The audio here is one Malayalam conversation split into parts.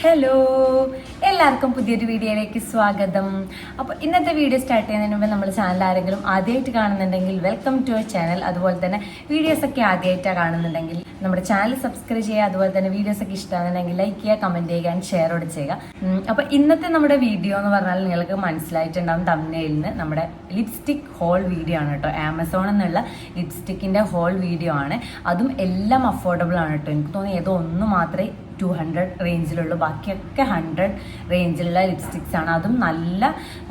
ഹലോ, എല്ലാവർക്കും പുതിയൊരു വീഡിയോയിലേക്ക് സ്വാഗതം. അപ്പോൾ ഇന്നത്തെ വീഡിയോ സ്റ്റാർട്ട് ചെയ്യുന്നതിന് മുമ്പ് നമ്മുടെ ചാനൽ ആരെങ്കിലും ആദ്യമായിട്ട് കാണുന്നുണ്ടെങ്കിൽ വെൽക്കം ടു അവർ ചാനൽ. അതുപോലെ തന്നെ വീഡിയോസൊക്കെ ആദ്യമായിട്ടാണ് കാണുന്നുണ്ടെങ്കിൽ നമ്മുടെ ചാനൽ സബ്സ്ക്രൈബ് ചെയ്യുക. അതുപോലെ തന്നെ വീഡിയോസൊക്കെ ഇഷ്ടമാണെന്നുണ്ടെങ്കിൽ ലൈക്ക് ചെയ്യുക, കമൻറ്റ് ചെയ്യുക ആൻഡ് ഷെയറോട് ചെയ്യുക. അപ്പോൾ ഇന്നത്തെ നമ്മുടെ വീഡിയോ എന്ന് പറഞ്ഞാൽ നിങ്ങൾക്ക് മനസ്സിലായിട്ടുണ്ടാവും തംബ്നെയിലിന് നമ്മുടെ ലിപ്സ്റ്റിക് ഹോൾ വീഡിയോ ആണ് കേട്ടോ. ആമസോണിൽ നിന്നുള്ള ലിപ്സ്റ്റിക്കിൻ്റെ ഹോൾ വീഡിയോ ആണ്. അതും എല്ലാം അഫോർഡബിൾ ആണ് കേട്ടോ. എനിക്ക് തോന്നുന്നു ഏതോ ഒന്ന് മാത്രമേ 200 റേഞ്ചിലുള്ളൂ, ബാക്കിയൊക്കെ 100 റേഞ്ചിലുള്ള ലിപ്സ്റ്റിക്സ് ആണ്. അതും നല്ല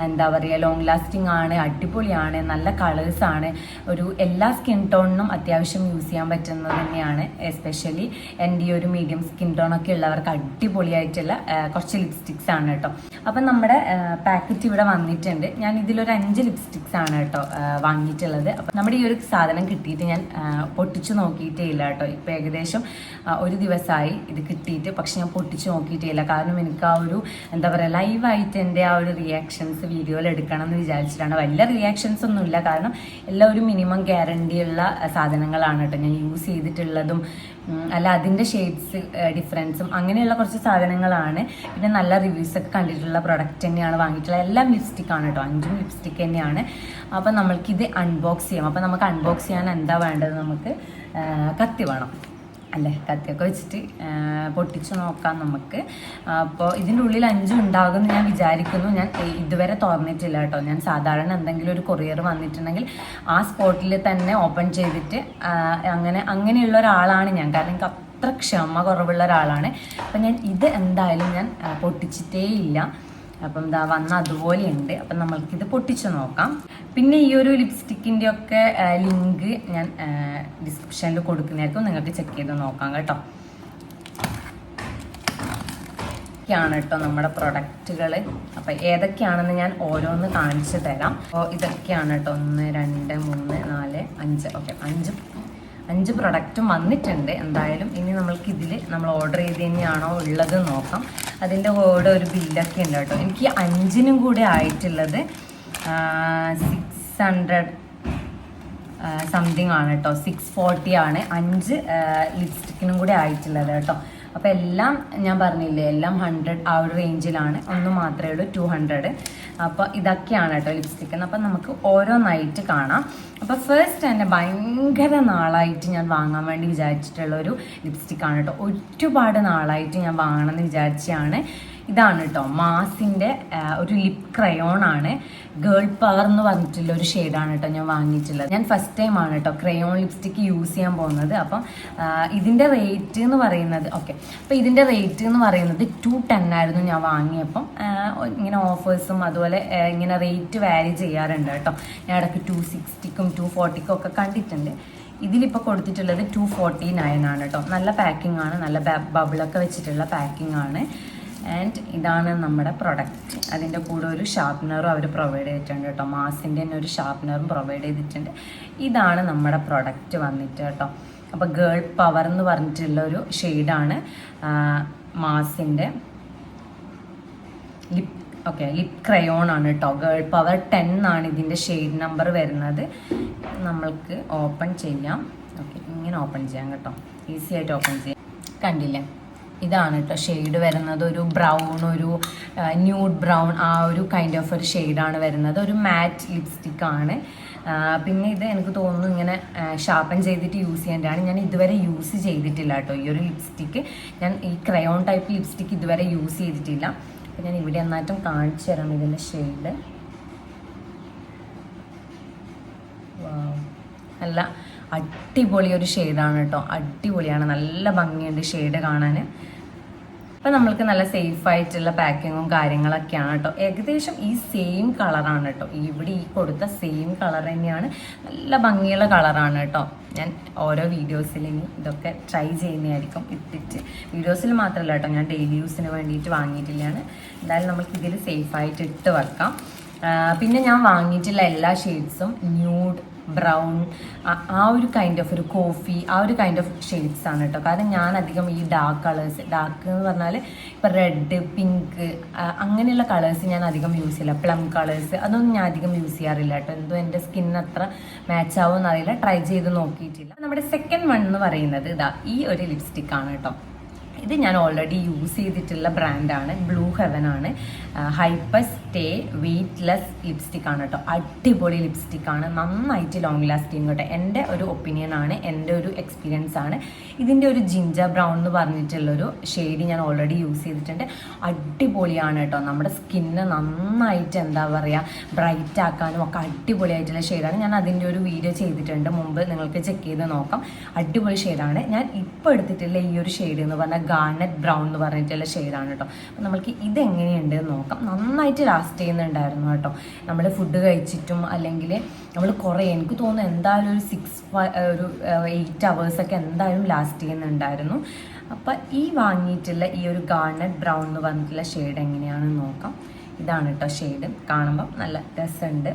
എന്താ പറയുക ലോങ് ലാസ്റ്റിംഗ് ആണ്, അടിപൊളിയാണ്, നല്ല കളേഴ്സാണ്. ഒരു എല്ലാ സ്കിൻ ടോണിനും അത്യാവശ്യം യൂസ് ചെയ്യാൻ പറ്റുന്നത് തന്നെയാണ്. എസ്പെഷ്യലി എൻ്റെ ഈ ഒരു മീഡിയം സ്കിൻ ടോണൊക്കെ ഉള്ളവർക്ക് അടിപൊളിയായിട്ടുള്ള കുറച്ച് ലിപ്സ്റ്റിക്സ് ആണ് കേട്ടോ. അപ്പം നമ്മുടെ പാക്കറ്റ് ഇവിടെ വന്നിട്ടുണ്ട്. ഞാൻ ഇതിലൊരു 5 ലിപ്സ്റ്റിക്സ് ആണ് കേട്ടോ വാങ്ങിയിട്ടുള്ളത്. അപ്പം നമ്മുടെ ഈ ഒരു സാധനം കിട്ടിയിട്ട് ഞാൻ പൊട്ടിച്ച് നോക്കിയിട്ടേ ഇല്ല കേട്ടോ. ഇപ്പം ഏകദേശം ഒരു ദിവസമായി ഇത് കിട്ടിയിട്ട്. പക്ഷെ ഞാൻ പൊട്ടിച്ച് നോക്കിയിട്ടില്ല. കാരണം എനിക്ക് ആ ഒരു എന്താ പറയുക ലൈവായിട്ട് എൻ്റെ ആ ഒരു റിയാക്ഷൻസ് വീഡിയോയിൽ എടുക്കണം എന്ന് വിചാരിച്ചിട്ടാണ്. വലിയ റിയാക്ഷൻസ് ഒന്നുമില്ല, കാരണം എല്ലാം ഒരു മിനിമം ഗ്യാരണ്ടിയുള്ള സാധനങ്ങളാണ് കേട്ടോ ഞാൻ യൂസ് ചെയ്തിട്ടുള്ളതും. അല്ല അതിൻ്റെ ഷെയ്ഡ്സ് ഡിഫറൻസും അങ്ങനെയുള്ള കുറച്ച് സാധനങ്ങളാണ്. പിന്നെ നല്ല റിവ്യൂസ് ഒക്കെ കണ്ടിട്ടുള്ള പ്രൊഡക്റ്റ് തന്നെയാണ് വാങ്ങിയിട്ടുള്ളത്. എല്ലാം ലിപ്സ്റ്റിക്കാണ് കേട്ടോ, 5 ലിപ്സ്റ്റിക്ക് തന്നെയാണ്. അപ്പം നമ്മൾക്കിത് അൺബോക്സ് ചെയ്യാം. അപ്പം നമുക്ക് അൺബോക്സ് ചെയ്യാൻ എന്താ വേണ്ടത്? നമുക്ക് കത്തി വേണം അല്ലേ? കത്തിയൊക്കെ വെച്ചിട്ട് പൊട്ടിച്ച് നോക്കാം നമുക്ക്. അപ്പോൾ ഇതിൻ്റെ ഉള്ളിൽ 5 ഉണ്ടാകുമെന്ന് ഞാൻ വിചാരിക്കുന്നു. ഞാൻ ഇതുവരെ തുറന്നിട്ടില്ല കേട്ടോ. ഞാൻ സാധാരണ എന്തെങ്കിലും ഒരു കൊറിയർ വന്നിട്ടുണ്ടെങ്കിൽ ആ സ്പോട്ടിൽ തന്നെ ഓപ്പൺ ചെയ്തിട്ട് അങ്ങനെയുള്ള ഒരാളാണ് ഞാൻ. കാരണം എനിക്ക് അത്ര ക്ഷമ കുറവുള്ള ഒരാളാണ്. അപ്പം ഞാൻ ഇത് എന്തായാലും ഞാൻ പൊട്ടിച്ചിട്ടേ ഇല്ല. അപ്പം ഇതാ വന്ന അതുപോലെ ഉണ്ട്. അപ്പം നമ്മൾക്കിത് പൊട്ടിച്ച് നോക്കാം. പിന്നെ ഈ ഒരു ലിപ്സ്റ്റിക്കിൻ്റെ ഒക്കെ ലിങ്ക് ഞാൻ ഡിസ്ക്രിപ്ഷനിൽ കൊടുക്കുന്നതായിരിക്കും, നിങ്ങൾക്ക് ചെക്ക് ചെയ്ത് നോക്കാം കേട്ടോ. ഇതൊക്കെയാണ് കേട്ടോ നമ്മുടെ പ്രൊഡക്റ്റുകൾ. അപ്പം ഏതൊക്കെയാണെന്ന് ഞാൻ ഓരോന്ന് കാണിച്ചു തരാം. അപ്പോൾ ഇതൊക്കെയാണ് കേട്ടോ 1 2 3 4 5 ഓക്കെ 5 പ്രൊഡക്റ്റും വന്നിട്ടുണ്ട്. എന്തായാലും ഇനി നമ്മൾക്ക് ഇതിൽ നമ്മൾ ഓർഡർ ചെയ്ത് തന്നെയാണോ ഉള്ളത് നോക്കാം. അതിൻ്റെ കൂടെ ഒരു ബില്ലൊക്കെ ഉണ്ട് കേട്ടോ. എനിക്ക് 5നും കൂടെ ആയിട്ടുള്ളത് 600 സംതിങ് ആണ് കേട്ടോ. 640 ആണ് 5 ലിപ്സ്റ്റിക്കിനും കൂടെ ആയിട്ടുള്ളത് കേട്ടോ. അപ്പോൾ എല്ലാം ഞാൻ പറഞ്ഞില്ലേ, എല്ലാം 100 ആ ഒരു റേഞ്ചിലാണ്. ഒന്ന് മാത്രമേ ഉള്ളൂ 200. അപ്പോൾ ഇതൊക്കെയാണ് കേട്ടോ ലിപ്സ്റ്റിക്ക്. അപ്പം നമുക്ക് ഓരോന്നായിട്ട് കാണാം. അപ്പോൾ ഫസ്റ്റ് തന്നെ ഭയങ്കര നാളായിട്ട് ഞാൻ വാങ്ങാൻ വേണ്ടി വിചാരിച്ചിട്ടുള്ള ഒരു ലിപ്സ്റ്റിക്കാണ് കേട്ടോ. ഒരുപാട് നാളായിട്ട് ഞാൻ വാങ്ങണമെന്ന് വിചാരിച്ചാണ്. ഇതാണ് കേട്ടോ മാസിൻ്റെ ഒരു ലിപ് ക്രയോൺ ആണ്. ഗേൾ പവർ എന്ന് പറഞ്ഞിട്ടുള്ള ഒരു ഷെയ്ഡാണ് കേട്ടോ ഞാൻ വാങ്ങിയിട്ടുള്ളത്. ഞാൻ ഫസ്റ്റ് ടൈം ആണ് കേട്ടോ ക്രയോൺ ലിപ്സ്റ്റിക്ക് യൂസ് ചെയ്യാൻ പോകുന്നത്. അപ്പം ഇതിൻ്റെ റേറ്റ് എന്ന് പറയുന്നത് അപ്പോൾ ഇതിൻ്റെ റേറ്റ് എന്ന് പറയുന്നത് 210 ആയിരുന്നു ഞാൻ വാങ്ങിയപ്പം. ഇങ്ങനെ ഓഫേഴ്സും അതുപോലെ ഇങ്ങനെ റേറ്റ് വാരി ചെയ്യാറുണ്ട് കേട്ടോ. ഞാൻ ഇടയ്ക്ക് 260ക്കും 240ക്കും ഒക്കെ കണ്ടിട്ടുണ്ട്. ഇതിലിപ്പോൾ കൊടുത്തിട്ടുള്ളത് 249 ആണ് കേട്ടോ. നല്ല പാക്കിംഗ് ആണ്, നല്ല ബബിളൊക്കെ വെച്ചിട്ടുള്ള പാക്കിംഗ് ആണ്. ആൻഡ് ഇതാണ് നമ്മുടെ പ്രൊഡക്റ്റ്. അതിൻ്റെ കൂടെ ഒരു ഷാർപ്നറും അവർ പ്രൊവൈഡ് ചെയ്തിട്ടുണ്ട് കേട്ടോ. മാസിൻ്റെ തന്നെ ഒരു ഷാർപ്നറും പ്രൊവൈഡ് ചെയ്തിട്ടുണ്ട്. ഇതാണ് നമ്മുടെ പ്രൊഡക്റ്റ് വന്നിട്ട് കേട്ടോ. അപ്പോൾ ഗേൾ പവർ എന്ന് പറഞ്ഞിട്ടുള്ള ഒരു ഷെയ്ഡാണ് മാസിൻ്റെ ലിപ് ക്രയോൺ ആണ് കേട്ടോ. ഗേൾ പവർ 10 ആണ് ഇതിൻ്റെ ഷെയ്ഡ് നമ്പർ വരുന്നത്. നമ്മൾക്ക് ഓപ്പൺ ചെയ്യാം. ഇങ്ങനെ ഓപ്പൺ ചെയ്യാം കേട്ടോ, ഈസി ആയിട്ട് ഓപ്പൺ ചെയ്യാം. കണ്ടില്ലേ, ഇതാണ് കേട്ടോ ഷെയ്ഡ് വരുന്നത്. ഒരു ബ്രൗൺ, ഒരു ന്യൂഡ് ബ്രൗൺ, ആ ഒരു കൈൻഡ് ഓഫ് ഒരു ഷെയ്ഡാണ് വരുന്നത്. ഒരു മാറ്റ് ലിപ്സ്റ്റിക്കാണ്. പിന്നെ ഇത് എനിക്ക് തോന്നുന്നു ഇങ്ങനെ ഷാർപ്പൻ ചെയ്തിട്ട് യൂസ് ചെയ്യേണ്ടതാണ്. ഞാൻ ഇതുവരെ യൂസ് ചെയ്തിട്ടില്ല കേട്ടോ ഈ ഒരു ലിപ്സ്റ്റിക്ക്. ഞാൻ ഈ ക്രയോൺ ടൈപ്പ് ലിപ്സ്റ്റിക്ക് ഇതുവരെ യൂസ് ചെയ്തിട്ടില്ല. അപ്പം ഞാൻ ഇവിടെ എന്നായിട്ടും കാണിച്ചു തരാം ഇതിൻ്റെ ഷെയ്ഡ്. നല്ല അടിപൊളി ഒരു ഷെയ്ഡാണ് കേട്ടോ. അടിപൊളിയാണ്, നല്ല ഭംഗിയുണ്ട് ഷെയ്ഡ് കാണാൻ. അപ്പം നമ്മൾക്ക് നല്ല സേഫ് ആയിട്ടുള്ള പാക്കിങ്ങും കാര്യങ്ങളൊക്കെയാണ് കേട്ടോ. ഏകദേശം ഈ സെയിം കളറാണ് കേട്ടോ. ഇവിടെ ഈ കൊടുത്ത സെയിം കളർ തന്നെയാണ്. നല്ല ഭംഗിയുള്ള കളറാണ് കേട്ടോ. ഞാൻ ഓരോ വീഡിയോസിൽ ഇനി ഇതൊക്കെ ട്രൈ ചെയ്യുന്നതായിരിക്കും ഇട്ടിട്ട്. വീഡിയോസിൽ മാത്രമല്ല കേട്ടോ, ഞാൻ ഡെയിലി യൂസിന് വേണ്ടിയിട്ട് വാങ്ങിയിട്ടില്ലാണ്. എന്തായാലും നമുക്ക് ഇതിൽ സേഫായിട്ട് ഇട്ട് വെക്കാം. പിന്നെ ഞാൻ വാങ്ങിയിട്ടുള്ള എല്ലാ ഷെയ്ഡ്സും ന്യൂഡ്, ബ്രൗൺ, ആ ഒരു കൈൻഡ് ഓഫ് ഒരു കോഫി, ആ ഒരു കൈൻഡ് ഓഫ് ഷെയ്ഡ്സ് ആണ് കേട്ടോ. കാരണം ഞാൻ അധികം ഈ ഡാർക്ക് കളേഴ്സ്, ഡാർക്ക് എന്ന് പറഞ്ഞാൽ ഇപ്പം റെഡ്, പിങ്ക് അങ്ങനെയുള്ള കളേഴ്സ് ഞാൻ അധികം യൂസ് ചെയ്യില്ല. പ്ലം കളേഴ്സ് അതൊന്നും ഞാൻ അധികം യൂസ് ചെയ്യാറില്ല കേട്ടോ. എന്തോ എൻ്റെ സ്കിന്നിന് അത്ര മാച്ച് ആവുമെന്ന് അറിയില്ല, ട്രൈ ചെയ്ത് നോക്കിയിട്ടില്ല. നമ്മുടെ സെക്കൻഡ് വൺ എന്ന് പറയുന്നത് ഈ ഒരു ലിപ്സ്റ്റിക്കാണ് കേട്ടോ. ഇത് ഞാൻ ഓൾറെഡി യൂസ് ചെയ്തിട്ടുള്ള ബ്രാൻഡാണ്, ബ്ലൂ ഹെവൻ ആണ്. ഹൈപ്പർ സ്റ്റേ വെയ്റ്റ്ലെസ് ലിപ്സ്റ്റിക് ആണ് കേട്ടോ. അടിപൊളി ലിപ്സ്റ്റിക് ആണ്, നന്നായിട്ട് ലോങ് ലാസ്റ്റിംഗ് കേട്ടോ. എൻ്റെ ഒരു ഒപ്പീനിയൻ ആണ്, എൻ്റെ ഒരു എക്സ്പീരിയൻസ് ആണ്. ഇതിൻ്റെ ഒരു ജിഞ്ചർ ബ്രൗൺ എന്ന് പറഞ്ഞിട്ടുള്ളൊരു ഷെയ്ഡ് ഞാൻ ഓൾറെഡി യൂസ് ചെയ്തിട്ടുണ്ട്. അടിപൊളിയാണ് കേട്ടോ. നമ്മുടെ സ്കിന്ന് നന്നായിട്ട് എന്താ പറയുക ബ്രൈറ്റ് ആക്കാനും ഒക്കെ അടിപൊളിയായിട്ടുള്ള ഷെയ്ഡാണ്. ഞാൻ അതിൻ്റെ ഒരു വീഡിയോ ചെയ്തിട്ടുണ്ട് മുമ്പ്, നിങ്ങൾക്ക് ചെക്ക് ചെയ്ത് നോക്കാം. അടിപൊളി ഷെയ്ഡാണ്. ഞാൻ ഇപ്പോൾ എടുത്തിട്ടുള്ള ഈ ഒരു ഷെയ്ഡ് എന്ന് പറഞ്ഞാൽ ഗാർണറ്റ് ബ്രൗൺ എന്ന് പറഞ്ഞിട്ടുള്ള ഷെയ്ഡാണ് കേട്ടോ. അപ്പം നമ്മൾക്ക് ഇതെങ്ങനെയുണ്ട് നോക്കാം. നന്നായിട്ട് ലാസ്റ്റ് ചെയ്യുന്നുണ്ടായിരുന്നു കേട്ടോ. നമ്മൾ ഫുഡ് കഴിച്ചിട്ടും അല്ലെങ്കിൽ നമ്മൾ കുറേ, എനിക്ക് തോന്നുന്നു എന്തായാലും ഒരു 8 hours എന്തായാലും ലാസ്റ്റ് ചെയ്യുന്നുണ്ടായിരുന്നു. അപ്പം ഈ വാങ്ങിയിട്ടുള്ള ഈ ഒരു ഗാർണറ്റ് ബ്രൗൺ എന്ന് പറഞ്ഞിട്ടുള്ള ഷെയ്ഡ് എങ്ങനെയാണെന്ന് നോക്കാം. ഇതാണ് കേട്ടോ ഷെയ്ഡ്. കാണുമ്പം നല്ല രസമുണ്ട്.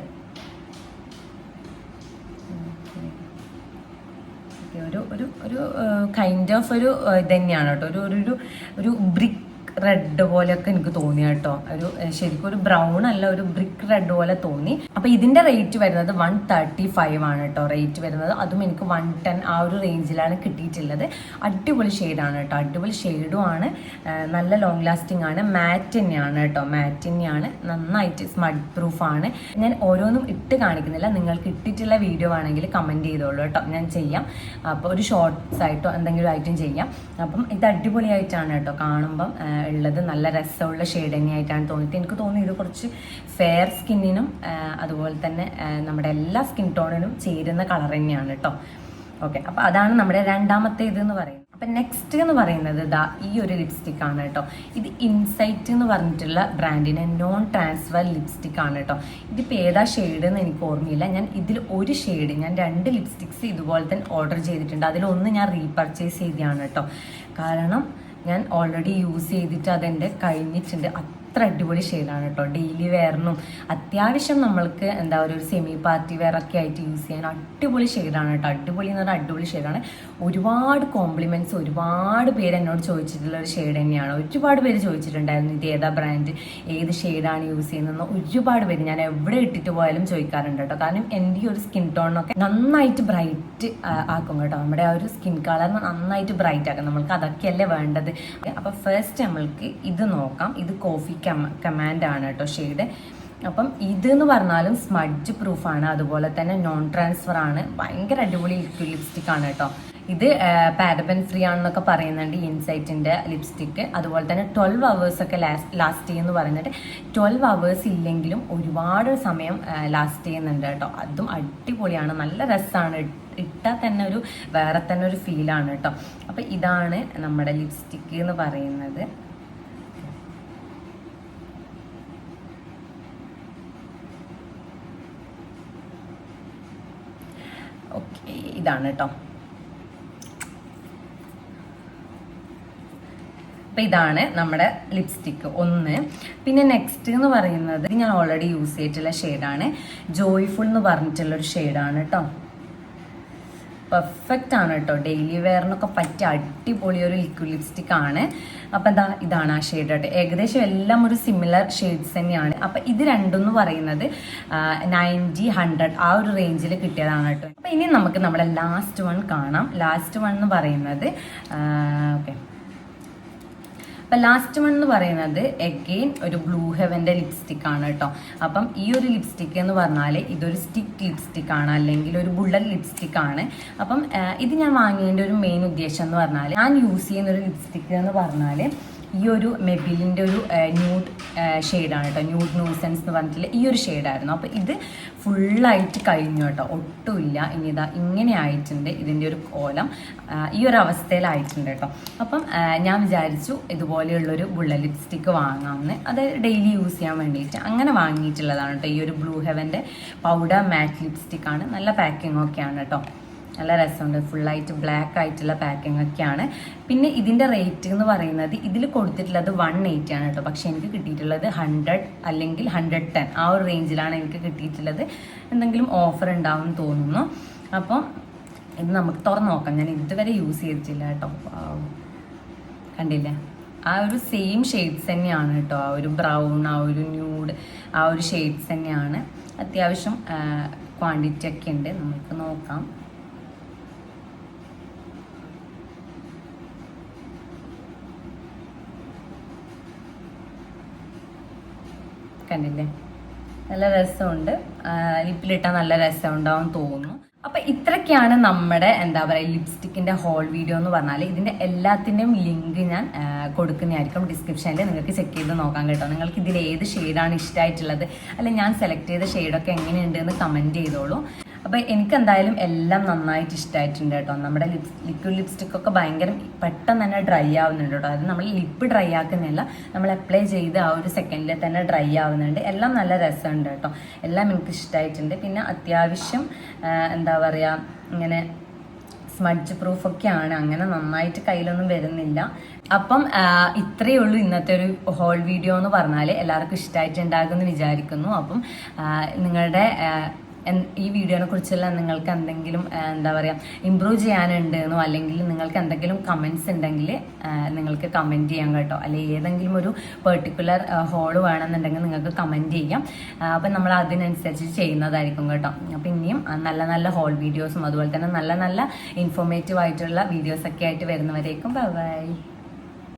ഒരു കൈൻഡ് ഓഫ് ഒരു ഇത് തന്നെയാണ് കേട്ടോ. ഒരു ബ്രിക്ക് റെഡ് പോലെയൊക്കെ എനിക്ക് തോന്നി കേട്ടോ. ശരിക്കും ഒരു ബ്രൗൺ അല്ല, ഒരു ബ്രിക്ക് റെഡ് പോലെ തോന്നി. അപ്പൊ ഇതിന്റെ റേറ്റ് വരുന്നത് 135 ആണ് കേട്ടോ റേറ്റ് വരുന്നത്. അതും എനിക്ക് 110 ആ ഒരു റേഞ്ചിലാണ് കിട്ടിയിട്ടുള്ളത്. അടിപൊളി ഷെയ്ഡാണ് കേട്ടോ, അടിപൊളി ഷെയ്ഡും ആണ്, നല്ല ലോങ് ലാസ്റ്റിംഗ് ആണ്. മാറ്റ് തന്നെയാണ് കേട്ടോ, മാറ്റ് തന്നെയാണ്, നന്നായിട്ട് സ്മഡ് പ്രൂഫ് ആണ്. ഞാൻ ഓരോന്നും ഇട്ട് കാണിക്കുന്നില്ല, നിങ്ങൾക്ക് ഇട്ടിട്ടുള്ള വീഡിയോ ആണെങ്കിൽ കമന്റ് ചെയ്തോളൂ കേട്ടോ, ഞാൻ ചെയ്യാം. അപ്പോൾ ഒരു ഷോർട്ട്സ് ആയിട്ടോ എന്തെങ്കിലും ആയിട്ടും ചെയ്യാം. അപ്പം ഇത് അടിപൊളിയായിട്ടാണ് കേട്ടോ കാണുമ്പം ഉള്ളത്. നല്ല രസമുള്ള ഷെയ്ഡ് തന്നെയായിട്ടാണ് തോന്നിയത്. എനിക്ക് തോന്നി ഇത് കുറച്ച് ഫെയർ സ്കിന്നിനും അതുപോലെ തന്നെ നമ്മുടെ എല്ലാ സ്കിൻ ടോണിനും ചേരുന്ന കളർ തന്നെയാണ് കേട്ടോ. ഓക്കെ, അപ്പോൾ അതാണ് നമ്മുടെ രണ്ടാമത്തെ ഇതെന്ന് പറയുന്നത്. അപ്പം നെക്സ്റ്റ് എന്ന് പറയുന്നത് ഈ ഒരു ലിപ്സ്റ്റിക് ആണ് കേട്ടോ. ഇത് ഇൻസൈറ്റ് എന്ന് പറഞ്ഞിട്ടുള്ള ബ്രാൻഡിൻ്റെ നോൺ ട്രാൻസ്ഫർ ലിപ്സ്റ്റിക് ആണ് കേട്ടോ. ഇതിപ്പോൾ ഏതാ ഷെയ്ഡ് എന്ന് എനിക്ക് ഓർമ്മയില്ല. ഞാൻ ഇതിൽ ഒരു ഷെയ്ഡ്, ഞാൻ 2 ലിപ്സ്റ്റിക്സ് ഇതുപോലെ തന്നെ ഓർഡർ ചെയ്തിട്ടുണ്ട്. അതിലൊന്ന് ഞാൻ റീപർച്ചേസ് ചെയ്തതാണ് കേട്ടോ. കാരണം ഞാൻ ഓൾറെഡി യൂസ് ചെയ്തിട്ട് അതെൻ്റെ കഴിഞ്ഞിട്ടുണ്ട്. അത്ര അടിപൊളി ഷെയ്ഡാണ് കേട്ടോ. ഡെയിലി വെയറിനും അത്യാവശ്യം നമ്മൾക്ക് എന്താ ഒരു സെമി പാർട്ടി വെയർ ഒക്കെ ആയിട്ട് യൂസ് ചെയ്യാൻ അടിപൊളി ഷെയ്ഡാണ് കേട്ടോ. അടിപൊളി എന്ന് പറഞ്ഞാൽ അടിപൊളി ഷെയ്ഡാണ്. ഒരുപാട് കോംപ്ലിമെൻറ്റ്സ് ഒരുപാട് പേര് എന്നോട് ചോദിച്ചിട്ടുള്ള ഒരു ഷെയ്ഡ് തന്നെയാണ്. ഒരുപാട് പേര് ചോദിച്ചിട്ടുണ്ടായിരുന്നു ഇത് ഏതാ ബ്രാൻഡ്, ഏത് ഷെയ്ഡാണ് യൂസ് ചെയ്യുന്നതെന്ന്. ഒരുപാട് പേര് ഞാൻ എവിടെ ഇട്ടിട്ട് പോയാലും ചോദിക്കാറുണ്ട് കേട്ടോ. കാരണം എൻ്റെ ഒരു സ്കിൻ ടോണൊക്കെ നന്നായിട്ട് ബ്രൈറ്റ് ആക്കും കേട്ടോ. നമ്മുടെ ആ ഒരു സ്കിൻ കളർ നന്നായിട്ട് ബ്രൈറ്റ് ആക്കും. നമ്മൾക്ക് അതൊക്കെയല്ലേ വേണ്ടത്. അപ്പോൾ ഫസ്റ്റ് നമ്മൾക്ക് ഇത് നോക്കാം. ഇത് കോഫി കമാൻഡ് ആണ് കേട്ടോ ഷെയ്ഡ്. അപ്പം ഇതെന്ന് പറഞ്ഞാലും സ്മഡ്ജ് പ്രൂഫാണ്, അതുപോലെ തന്നെ നോൺ ട്രാൻസ്ഫർ ആണ്. ഭയങ്കര അടിപൊളി ലിപ്സ്റ്റിക് ആണ് കേട്ടോ. ഇത് പാരബൻ ഫ്രീ ആണെന്നൊക്കെ പറയുന്നുണ്ട് ഇൻസൈറ്റിൻ്റെ ലിപ്സ്റ്റിക്ക്. അതുപോലെ തന്നെ 12 hours ഒക്കെ ലാസ്റ്റ് ചെയ്യുമെന്ന് പറയുന്നുണ്ട്. 12 hours ഇല്ലെങ്കിലും ഒരുപാട് സമയം ലാസ്റ്റ് ചെയ്യുന്നുണ്ട് കേട്ടോ. അതും അടിപൊളിയാണ്, നല്ല രസമാണ്. ഇട്ടാൽ തന്നെ ഒരു വേറെ തന്നെ ഒരു ഫീലാണ് കേട്ടോ. അപ്പം ഇതാണ് നമ്മുടെ ലിപ്സ്റ്റിക്ക് എന്ന് പറയുന്നത്. ഓക്കെ, ഇതാണ് കേട്ടോ. അപ്പം ഇതാണ് നമ്മുടെ ലിപ്സ്റ്റിക്ക് ഒന്ന്. പിന്നെ നെക്സ്റ്റ് എന്ന് പറയുന്നത് ഞാൻ ഓൾറെഡി യൂസ് ചെയ്തിട്ടുള്ള ഷെയ്ഡാണ്. ജോയ്ഫുൾ എന്ന് പറഞ്ഞിട്ടുള്ളൊരു ഷെയ്ഡാണ് കേട്ടോ. പെർഫെക്റ്റ് ആണ് കേട്ടോ. ഡെയിലി വെയറിനൊക്കെ പറ്റിയ അടിപൊളി ഒരു ലിക്വിഡ് ലിപ്സ്റ്റിക് ആണ്. അപ്പം ഇതാണ് ആ ഷെയ്ഡ് കേട്ടോ. ഏകദേശം എല്ലാം ഒരു സിമിലർ ഷെയ്ഡ്സ് തന്നെയാണ്. അപ്പം ഇത് രണ്ടെന്ന് പറയുന്നത് 90-100 ആ ഒരു റേഞ്ചിൽ കിട്ടിയതാണ് കേട്ടോ. അപ്പം ഇനി നമുക്ക് നമ്മുടെ ലാസ്റ്റ് വൺ കാണാം. ലാസ്റ്റ് വൺ എന്ന് പറയുന്നത് ഓക്കെ, അപ്പം ലാസ്റ്റ് വൺ എന്ന് പറയുന്നത് എഗെയിൻ ഒരു ബ്ലൂ ഹെവൻ്റെ ലിപ്സ്റ്റിക് ആണ് കേട്ടോ. അപ്പം ഈ ഒരു ലിപ്സ്റ്റിക് എന്ന് പറഞ്ഞാൽ ഇതൊരു സ്റ്റിക്ക് ലിപ്സ്റ്റിക് ആണ്, അല്ലെങ്കിൽ ഒരു ബുള്ളറ്റ് ലിപ്സ്റ്റിക് ആണ്. അപ്പം ഇത് ഞാൻ വാങ്ങിയതിൻ്റെ ഒരു മെയിൻ ഉദ്ദേശം എന്ന് പറഞ്ഞാൽ, ഞാൻ യൂസ് ചെയ്യുന്ന ഒരു ലിപ്സ്റ്റിക് എന്ന് പറഞ്ഞാൽ ഈ ഒരു മെബിലിൻ്റെ ഒരു ന്യൂഡ് ഷെയ്ഡാണ് കേട്ടോ. ന്യൂഡ് ന്യൂസൻസ് എന്ന് പറഞ്ഞിട്ടുള്ള ഈ ഒരു ഷെയ്ഡായിരുന്നു. അപ്പോൾ ഇത് ഫുള്ളായിട്ട് കഴിഞ്ഞു കേട്ടോ, ഒട്ടുമില്ല. ഇനി ഇങ്ങനെ ആയിട്ടുണ്ട് ഇതിൻ്റെ ഒരു കോലം. ഈ ഒരു അവസ്ഥയിലായിട്ടുണ്ട് കേട്ടോ. അപ്പം ഞാൻ വിചാരിച്ചു ഇതുപോലെയുള്ളൊരു ബുള്ളറ്റ് ലിപ്സ്റ്റിക്ക് വാങ്ങാമെന്ന്, അത് ഡെയിലി യൂസ് ചെയ്യാൻ വേണ്ടിയിട്ട് അങ്ങനെ വാങ്ങിയിട്ടുള്ളതാണ് കേട്ടോ. ഈ ഒരു ബ്ലൂ ഹെവൻ്റെ പൗഡർ മാറ്റ് ലിപ്സ്റ്റിക്കാണ്. നല്ല പാക്കിംഗ് ഒക്കെയാണ് കേട്ടോ, നല്ല രസമുണ്ട്. ഫുള്ളായിട്ട് ബ്ലാക്ക് ആയിട്ടുള്ള പാക്കിംഗ് ഒക്കെയാണ്. പിന്നെ ഇതിൻ്റെ റേറ്റ് എന്ന് പറയുന്നത് ഇതിൽ കൊടുത്തിട്ടുള്ളത് 180 ആണ് കേട്ടോ. പക്ഷേ എനിക്ക് കിട്ടിയിട്ടുള്ളത് 100 അല്ലെങ്കിൽ 110 ആ ഒരു റേഞ്ചിലാണ് എനിക്ക് കിട്ടിയിട്ടുള്ളത്. എന്തെങ്കിലും ഓഫർ ഉണ്ടാവും എന്ന് തോന്നുന്നു. അപ്പം ഇത് നമുക്ക് തുറന്ന് നോക്കാം. ഞാൻ ഇതുവരെ യൂസ് ചെയ്തിട്ടില്ല കേട്ടോ. കണ്ടില്ലേ, ആ ഒരു സെയിം ഷെയ്ഡ്സ് തന്നെയാണ് കേട്ടോ. ആ ഒരു ബ്രൗൺ, ആ ഒരു ന്യൂഡ്, ആ ഒരു ഷെയ്ഡ്സ് തന്നെയാണ്. അത്യാവശ്യം ക്വാണ്ടിറ്റി ഒക്കെ ഉണ്ട്. നമുക്ക് നോക്കാം. കണ്ടില്ലേ, നല്ല രസമുണ്ട്. ലിപ്പിലിട്ടാൽ നല്ല രസമുണ്ടാവും തോന്നുന്നു. അപ്പൊ ഇത്രയൊക്കെയാണ് നമ്മുടെ എന്താ പറയുക ലിപ്സ്റ്റിക്കിന്റെ ഹോൾ വീഡിയോ എന്ന് പറഞ്ഞാൽ. ഇതിന്റെ എല്ലാത്തിന്റെയും ലിങ്ക് ഞാൻ കൊടുക്കുന്നതായിരിക്കും ഡിസ്ക്രിപ്ഷനിൽ, നിങ്ങൾക്ക് ചെക്ക് ചെയ്ത് നോക്കാം കേട്ടോ. നിങ്ങൾക്ക് ഇതിൽ ഏത് ഷെയ്ഡാണ് ഇഷ്ടമായിട്ടുള്ളത്, അല്ലെ ഞാൻ സെലക്ട് ചെയ്ത ഷെയ്ഡൊക്കെ എങ്ങനെയുണ്ട് എന്ന് കമന്റ് ചെയ്തോളൂ. അപ്പോൾ എനിക്ക് എന്തായാലും എല്ലാം നന്നായിട്ട് ഇഷ്ടമായിട്ടുണ്ട് കേട്ടോ. നമ്മുടെ ലിക്വിഡ് ലിപ്സ്റ്റിക് ഒക്കെ ഭയങ്കര പെട്ടെന്ന് തന്നെ ഡ്രൈ ആവുന്നുണ്ട് കേട്ടോ. അത് നമ്മൾ ലിപ്പ് ഡ്രൈ ആക്കുന്നില്ല, നമ്മൾ അപ്ലൈ ചെയ്ത് ആ ഒരു സെക്കൻഡിൽ തന്നെ ഡ്രൈ ആവുന്നുണ്ട്. എല്ലാം നല്ല രസമുണ്ട് കേട്ടോ. എല്ലാം എനിക്ക് ഇഷ്ടമായിട്ടുണ്ട്. പിന്നെ അത്യാവശ്യം എന്താ പറയുക, ഇങ്ങനെ സ്മഡ്ജ് പ്രൂഫൊക്കെയാണ്, അങ്ങനെ നന്നായിട്ട് കയ്യിലൊന്നും വരുന്നില്ല. അപ്പം ഇത്രയേ ഉള്ളൂ ഇന്നത്തെ ഒരു ഹോൾ വീഡിയോ എന്ന് പറഞ്ഞാൽ. എല്ലാവർക്കും ഇഷ്ടമായിട്ടുണ്ടാകുമെന്ന് വിചാരിക്കുന്നു. അപ്പം നിങ്ങളുടെ ഈ വീഡിയോനെ കുറിച്ചുള്ള നിങ്ങൾക്ക് എന്തെങ്കിലും എന്താ പറയുക ഇമ്പ്രൂവ് ചെയ്യാനുണ്ടെന്നോ അല്ലെങ്കിൽ നിങ്ങൾക്ക് എന്തെങ്കിലും കമൻസ് ഉണ്ടെങ്കിൽ നിങ്ങൾക്ക് കമൻറ്റ് ചെയ്യാം കേട്ടോ. അല്ലെങ്കിൽ ഏതെങ്കിലും ഒരു പെർട്ടിക്കുലർ ഹോള് വേണമെന്നുണ്ടെങ്കിൽ നിങ്ങൾക്ക് കമൻറ്റ് ചെയ്യാം. അപ്പം നമ്മൾ അതിനനുസരിച്ച് ചെയ്യുന്നതായിരിക്കും കേട്ടോ. അപ്പം ഇനിയും നല്ല നല്ല ഹോൾ വീഡിയോസും അതുപോലെ തന്നെ നല്ല നല്ല ഇൻഫോർമേറ്റീവ് ആയിട്ടുള്ള വീഡിയോസൊക്കെ ആയിട്ട് വരുന്നവരേക്കും ബൈ ബൈ.